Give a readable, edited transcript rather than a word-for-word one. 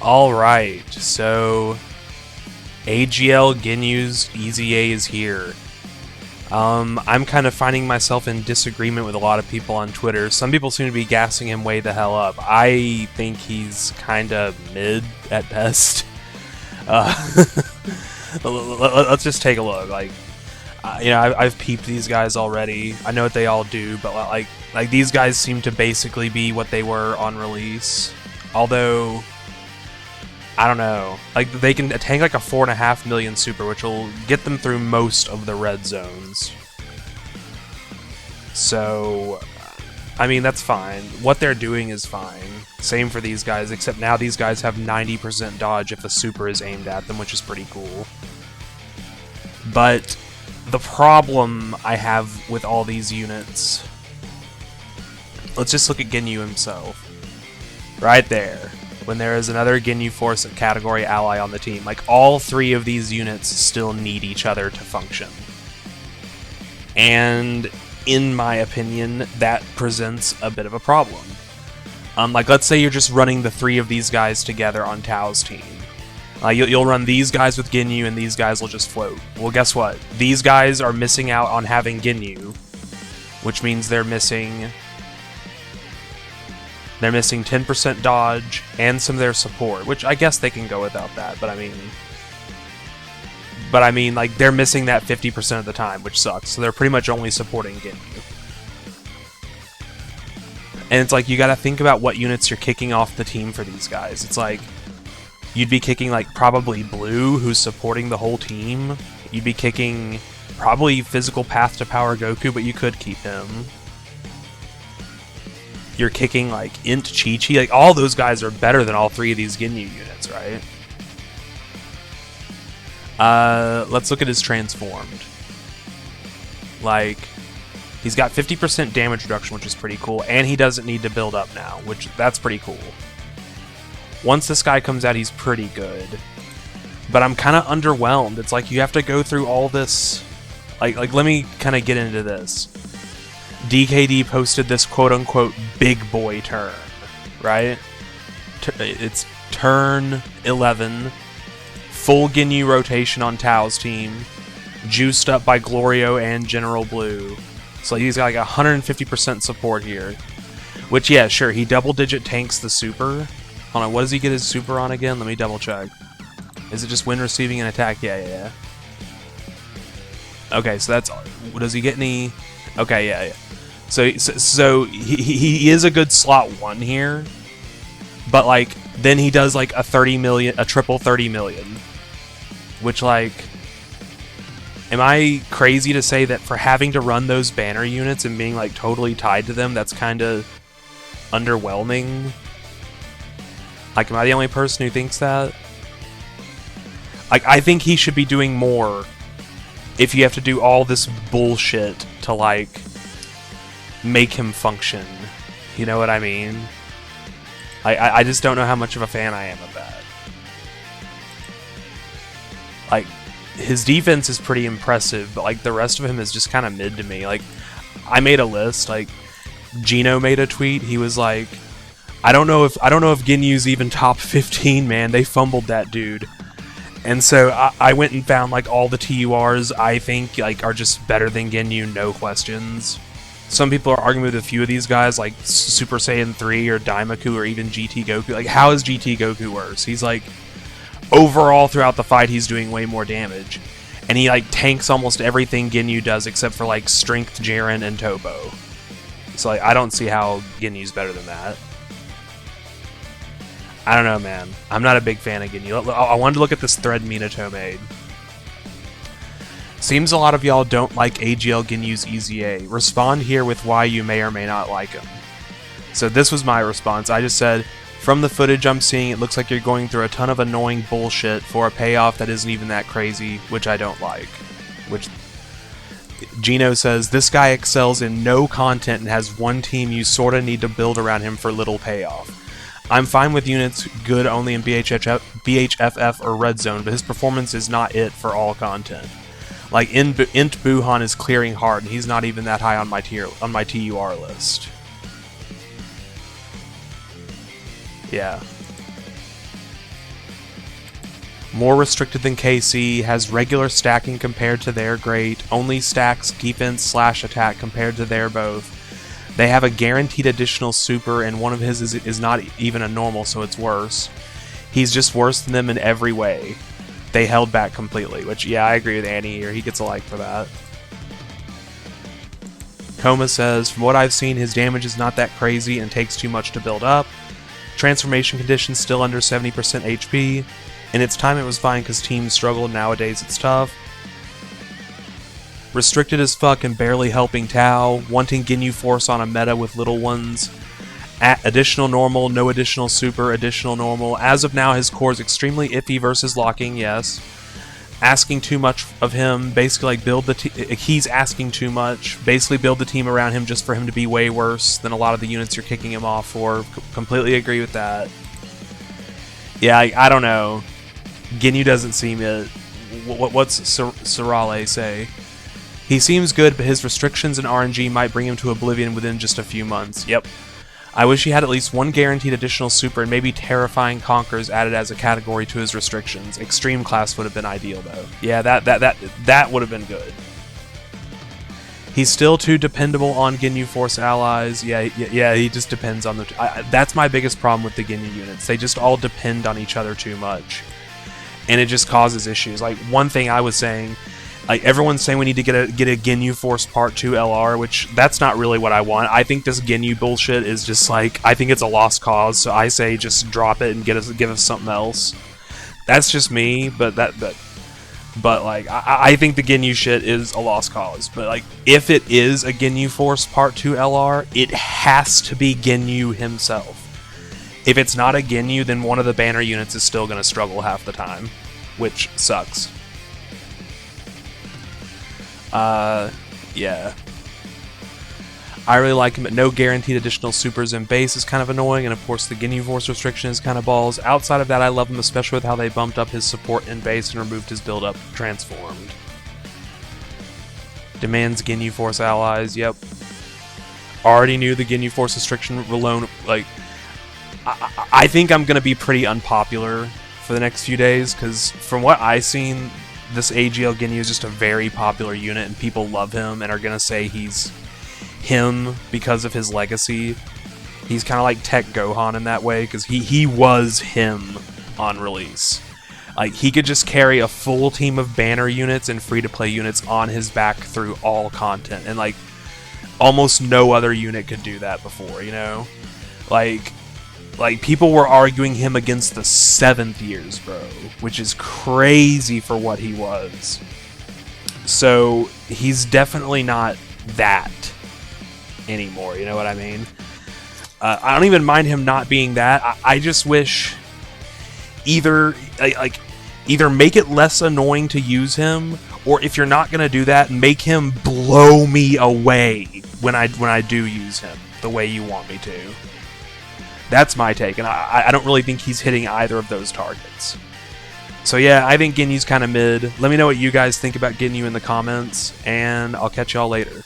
Alright, so AGL Ginyu's EZA is here. I'm kind of finding myself in disagreement with a lot of people on Twitter. Some people seem to be gassing him way the hell up. I think he's kind of mid at best. Let's just take a look. I've peeped these guys already. I know what they all do, but like these guys seem to basically be what they were on release. Although, I don't know. Like, they can tank like a 4.5 million super, which will get them through most of the red zones. So, I mean, that's fine. What they're doing is fine. Same for these guys, except now these guys have 90% dodge if a super is aimed at them, which is pretty cool. But the problem I have with all these units... Let's just look at Ginyu himself. Right there. When there is another Ginyu Force category ally on the team. Like, all three of these units still need each other to function. And, in my opinion, that presents a bit of a problem. Like, let's say you're just running the three of these guys together on Tao's team. You'll run these guys with Ginyu, and these guys will just float. Well, guess what? These guys are missing out on having Ginyu, which means they're missing 10% dodge and some of their support, which I guess they can go without that, but I mean, like, they're missing that 50% of the time, which sucks, so they're pretty much only supporting Ginyu. And it's like, you gotta think about what units you're kicking off the team for these guys. It's like, you'd be kicking, like, probably Blue, who's supporting the whole team. You'd be kicking probably Physical Path to Power Goku, but you could keep him. You're kicking, like, Int Chi-Chi. Like, all those guys are better than all three of these Ginyu units, right? Let's look at his transformed. Like, he's got 50% damage reduction, which is pretty cool, and he doesn't need to build up now, which, that's pretty cool. Once this guy comes out, he's pretty good. But I'm kind of underwhelmed. It's like, you have to go through all this... Like, let me kind of get into this. DKD posted this quote-unquote big boy turn, right? It's turn 11, full Ginyu rotation on Tao's team, juiced up by Glorio and General Blue. So he's got like 150% support here. Which, yeah, sure, he double-digit tanks the super. Hold on, what does he get his super on again? Let me double-check. Is it just win receiving and attack? Yeah. Okay, so that's... Does he get any... Okay, yeah. So he is a good slot 1 here, but like then he does like a triple 30 million, which, like, am I crazy to say that for having to run those banner units and being like totally tied to them, that's kind of underwhelming? Like, am I the only person who thinks that? Like, I think he should be doing more if you have to do all this bullshit to, like, make him function. You know what I mean? I just don't know how much of a fan I am of that. Like, his defense is pretty impressive, but like the rest of him is just kind of mid to me. Like, I made a list. Like, Gino made a tweet. He was like, I don't know if Ginyu's even top 15, man. They fumbled that dude. And so I went and found like all the TURs I think like are just better than Ginyu, no questions. Some people are arguing with a few of these guys, like Super Saiyan 3 or Daimaku or even GT Goku. Like, how is GT Goku worse? He's like, overall throughout the fight, he's doing way more damage. And he like tanks almost everything Ginyu does except for like Strength, Jiren, and Tobo. So like, I don't see how Ginyu's better than that. I don't know, man. I'm not a big fan of Ginyu. I wanted to look at this thread Minato made. Seems a lot of y'all don't like AGL Ginyu's EZA. Respond here with why you may or may not like him. So this was my response. I just said, from the footage I'm seeing, it looks like you're going through a ton of annoying bullshit for a payoff that isn't even that crazy, which I don't like. Which Gino says, this guy excels in no content and has one team you sorta need to build around him for little payoff. I'm fine with units good only in BHFF or Red Zone, but his performance is not it for all content. Like, Int Buhan is clearing hard, and he's not even that high on my TUR list. Yeah. More restricted than KC, has regular stacking compared to their great, only stacks defense / attack compared to their both. They have a guaranteed additional super, and one of his is not even a normal, so it's worse. He's just worse than them in every way. They held back completely, which, yeah, I agree with Annie here. He gets a like for that. Koma says, from what I've seen, his damage is not that crazy and takes too much to build up. Transformation conditions still under 70% HP. In its time it was fine because teams struggled, nowadays it's tough. Restricted as fuck and barely helping Tau, wanting Ginyu Force on a meta with little ones. Additional normal, no additional super, additional normal. As of now his core is extremely iffy versus locking, yes. Asking too much of him, basically like build the he's asking too much. Basically build the team around him just for him to be way worse than a lot of the units you're kicking him off for. Completely agree with that. Yeah, I don't know. Ginyu doesn't seem it. What's Sorale say? He seems good, but his restrictions and RNG might bring him to oblivion within just a few months. Yep. I wish he had at least one guaranteed additional super and maybe Terrifying Conquers added as a category to his restrictions. Extreme class would have been ideal though. Yeah, that would have been good. He's still too dependable on Ginyu Force allies. Yeah, he just depends on the... that's my biggest problem with the Ginyu units. They just all depend on each other too much. And it just causes issues. Like, one thing I was saying, like, everyone's saying we need to get a Ginyu Force Part 2 LR, which that's not really what I want. I think this Ginyu bullshit is just like, I think it's a lost cause, so I say just drop it and give us something else. That's just me, but like, I think the Ginyu shit is a lost cause. But like, if it is a Ginyu Force Part 2 LR, it has to be Ginyu himself. If it's not a Ginyu, then one of the banner units is still going to struggle half the time, which sucks. Yeah. I really like him, but no guaranteed additional supers in base is kind of annoying, and of course the Ginyu Force restriction is kind of balls. Outside of that, I love him, especially with how they bumped up his support in base and removed his build-up transformed. Demands Ginyu Force allies, yep. Already knew the Ginyu Force restriction alone, like... I think I'm going to be pretty unpopular for the next few days, because from what I've seen, this AGL Ginyu is just a very popular unit, and people love him and are going to say he's him because of his legacy. He's kind of like Tech Gohan in that way, because he was him on release. Like, he could just carry a full team of banner units and free-to-play units on his back through all content, and like, almost no other unit could do that before, you know? Like, people were arguing him against the 7th years, bro, which is crazy for what he was. So, he's definitely not that anymore, you know what I mean? I don't even mind him not being that. I just wish either make it less annoying to use him, or if you're not going to do that, make him blow me away when I do use him the way you want me to. That's my take, and I don't really think he's hitting either of those targets. So yeah, I think Ginyu's kind of mid. Let me know what you guys think about Ginyu in the comments, and I'll catch y'all later.